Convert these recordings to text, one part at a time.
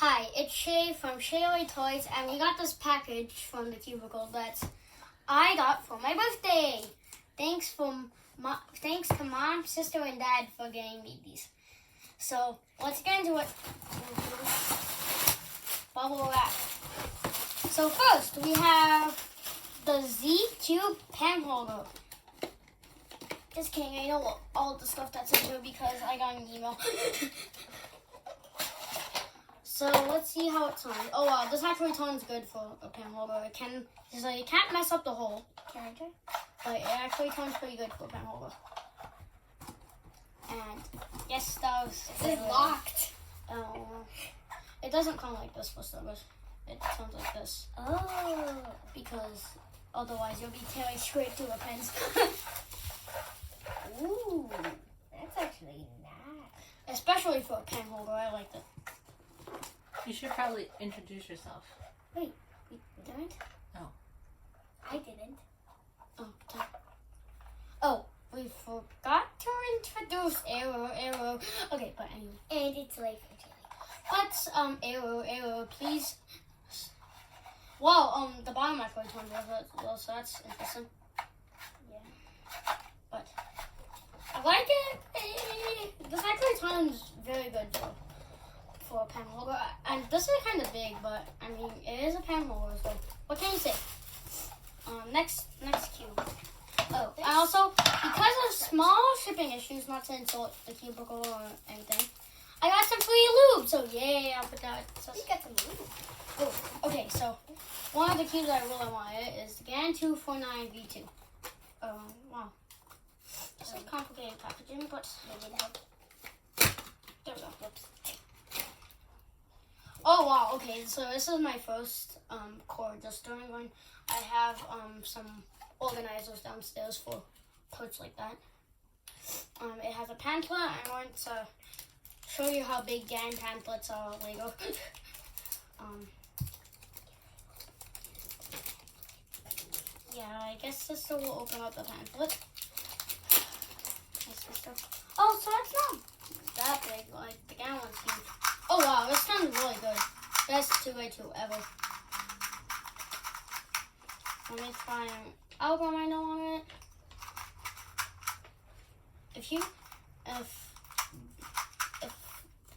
Hi, it's Shay from Shay Toys, and we got this package from the cubicle that I got for my birthday. Thanks to Mom, Sister, and Dad for getting me these. So let's get into it. Bubble wrap. So first we have the Z Cube pen holder. Just kidding, I know all the stuff that's in here because I got an email. So let's see how it turns. Oh wow, this actually turns good for a pen holder. It can't mess up the hole. Can I try? But it actually turns pretty good for a pen holder. And yes, that was. It's locked. It doesn't come like this for starters. It turns like this. Oh. Because otherwise you'll be tearing straight through the pens. Ooh, that's actually nice. Especially for a pen holder, I like it. You should probably introduce yourself. Wait, we didn't? No. I didn't. Oh, we forgot to introduce Arrow. Okay, but anyway. And it's late for Tilly. Let's, Arrow, please. Well, the bottom actually turns well, so that's interesting. Yeah. But I like it. This actually turns very good for a pen holder. And this is kind of big, but I mean, it is a pen holder, so what can you say? Next cube. Oh, I also, because of small shipping issues, not to insult the cubicle or anything, I got some free lube, so yay, I'll put that. You got some lube. Oh, okay, so one of the cubes I really wanted is the GAN 249 V2. Wow. This is complicated packaging, but Maybe it helped. there we go. Whoops. Oh wow, okay, so this is my first cord just doing one. I have some organizers downstairs for parts like that. It has a pamphlet. I'm going to show you how big GAN pamphlets are later. Yeah, I guess Sister will open up the pamphlet. My sister. Oh, so it's not that big, like the GAN one's huge. Oh wow, this sounds really good. Best 2x2 ever. Let me find algorithm I know on it. If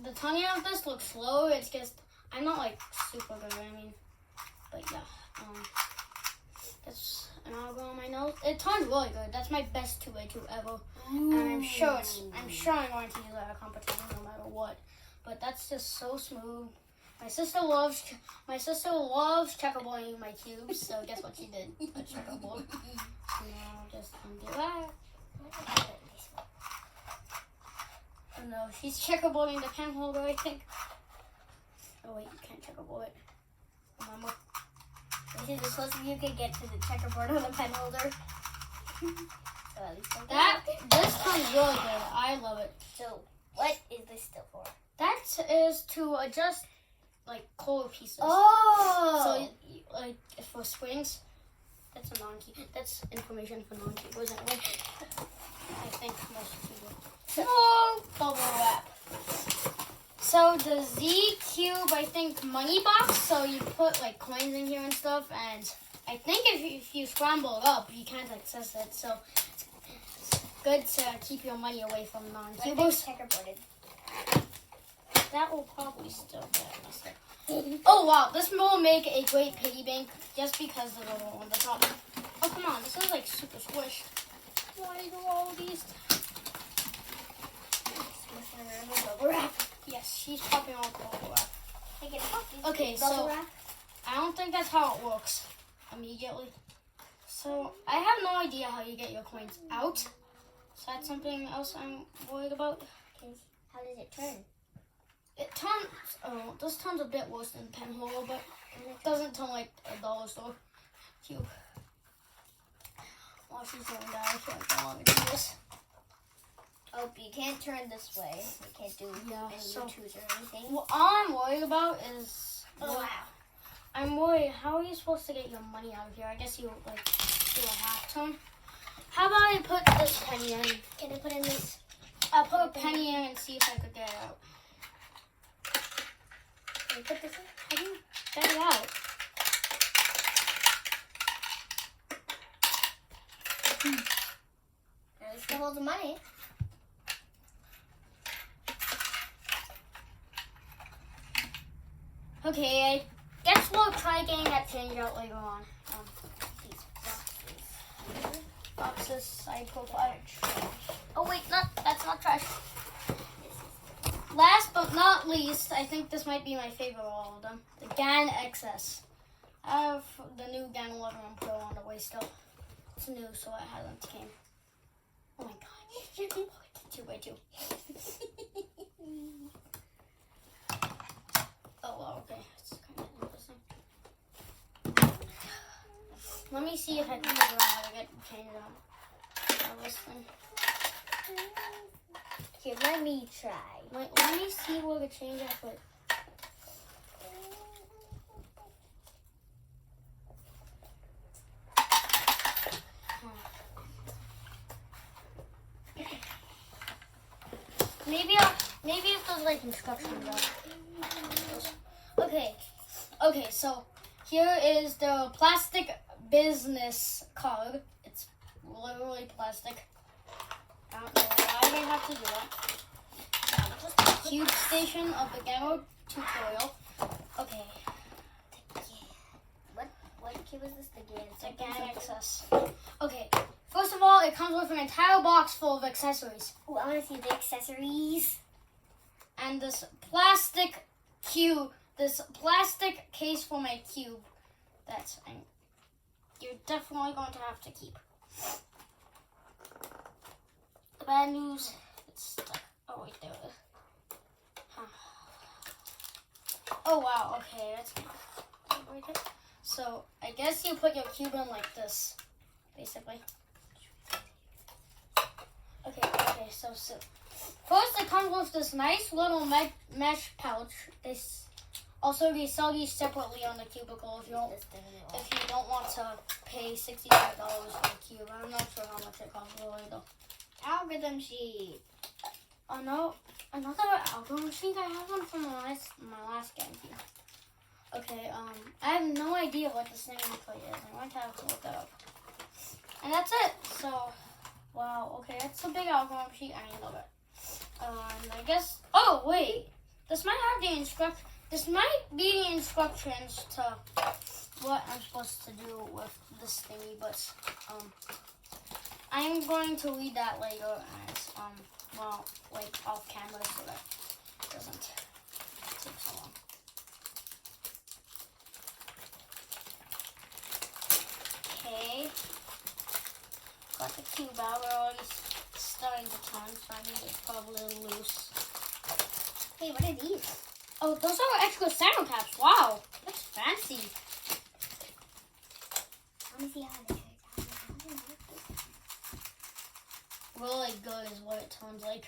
the tongue of this looks slow, it's just I'm not like super good. I mean, but yeah, that's an algorithm I know. It turns really good. That's my best 2x2 ever, and I'm sure I'm going to use it at a competition no matter what. But that's just so smooth. My sister loves checkerboarding my cubes, so guess what she did? A checkerboard. Now just undo that. Oh no, she's checkerboarding the pen holder, I think. Oh wait, you can't checkerboard it. Remember? This is the closest you can get to the checkerboard on the pen holder. So at least This turns really good. I love it. So what is this still for? That is to adjust like color pieces. Oh. So like for springs, that's a non-key. That's information for non-keepers anyway. I think most people. So bubble wrap. So the Z Cube, I think money box. So you put like coins in here and stuff, and I think if you scramble it up, you can't access it. So it's good to keep your money away from non-keepers. Checkerboarded. That will probably still get messed up. Oh wow, this will make a great piggy bank just because of the little on the top. Oh come on, this is like super squished. Why do all these? Bubble wrap. Yes, she's popping all the bubble wrap. Take it off. Okay, so I don't think that's how it works immediately. So I have no idea how you get your coins out. So that's something else I'm worried about. How does it turn? It turns, this turns a bit worse than pen holder, but it doesn't turn like a dollar store cube. While she's doing that, I feel like I want to do this. Oh, you can't turn this way. You can't do any twos or anything. What I'm worried about is, wow. I'm worried, how are you supposed to get your money out of here? I guess you like do a half turn. How about I put this penny in? Can I put in this? I'll put a penny in and see if I could get it out. Can you put this in? How do you get it out? At least it holds the money. Okay, I guess we'll try getting that change out later on. These boxes, side profile. Oh wait, that's not trash. Last but not least, I think this might be my favorite of all of them. The GAN XS. I have the new GAN 11 Pro on the way still. It's new, so it hasn't came. Oh my god. 2x2. Oh, well, okay. It's kind of interesting. Let me see if I can figure out how to get changed on this thing. Here, let me try. Wait, let me see what the change I put. Maybe if there's like instructions on. Okay, so here is the plastic business card. It's literally plastic. I don't know why they have to do that. Just the cube station of the Gamma tutorial. Okay, What kid was this? the GAN access. Okay, first of all, it comes with an entire box full of accessories. Oh, I want to see the accessories. And this plastic cube, this plastic case for my cube that you're definitely going to have to keep. The bad news, it's stuck. Oh wait, there it is. Huh. Oh wow, okay, that's good. So I guess you put your cube in like this, basically. Okay, so first it comes with this nice little mesh pouch. They sell these separately on the Cubicle if you don't want to pay $65 for a cube. I'm not sure how much it costs really though. Algorithm sheet. Oh no, another algorithm sheet. I have one from my last GameCube. Okay, I have no idea what this thing actually is. I'm going to have to look that up. And that's it. So, wow. Okay, that's a big algorithm sheet. I love it. And I guess. Oh wait, this might have the This might be the instructions to what I'm supposed to do with this thingy, but I'm going to read that later as well, like off camera, so that it doesn't take so long. Okay, got the cube out. We're already starting to turn, so I think it's probably loose. Hey, what are these? Oh, those are extra sound caps. Wow, that's fancy. Let me see how they turn out. Really good is what it sounds like.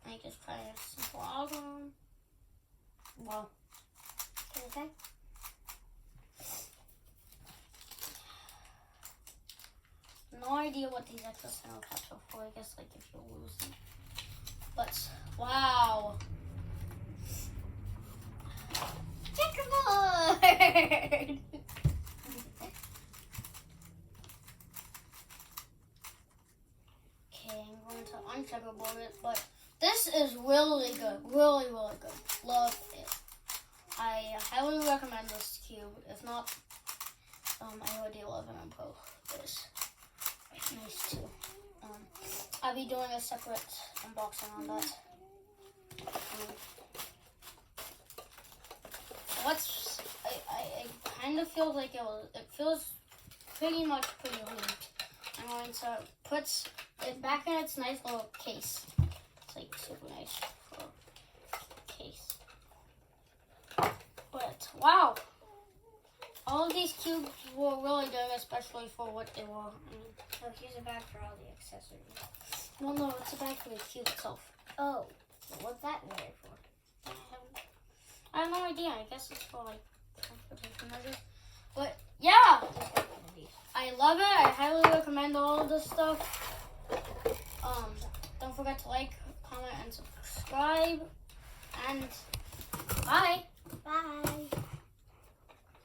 I just try a simple algorithm. Wow. Okay. No idea what these extra sound caps are for. I guess like if you lose them. But wow. Checkerboard! Okay, I'm going to uncheckerboard it, but this is really good. Really, really good. Love it. I highly recommend this cube. If not, iOD 11 Pro is nice too. I'll be doing a separate unboxing on that. I kind of feel like it feels pretty much pretty neat. I'm going to put it back in its nice little case. It's like super nice for a case. But wow, all of these cubes were really good, especially for what they were. So here's a bag for all the accessories. Well, no, it's a bag for the cube itself. Oh, so what's that in there for? I have no idea. I guess it's for like transportation measures. But yeah, I love it. I highly recommend all of this stuff. Don't forget to like, comment, and subscribe. And bye.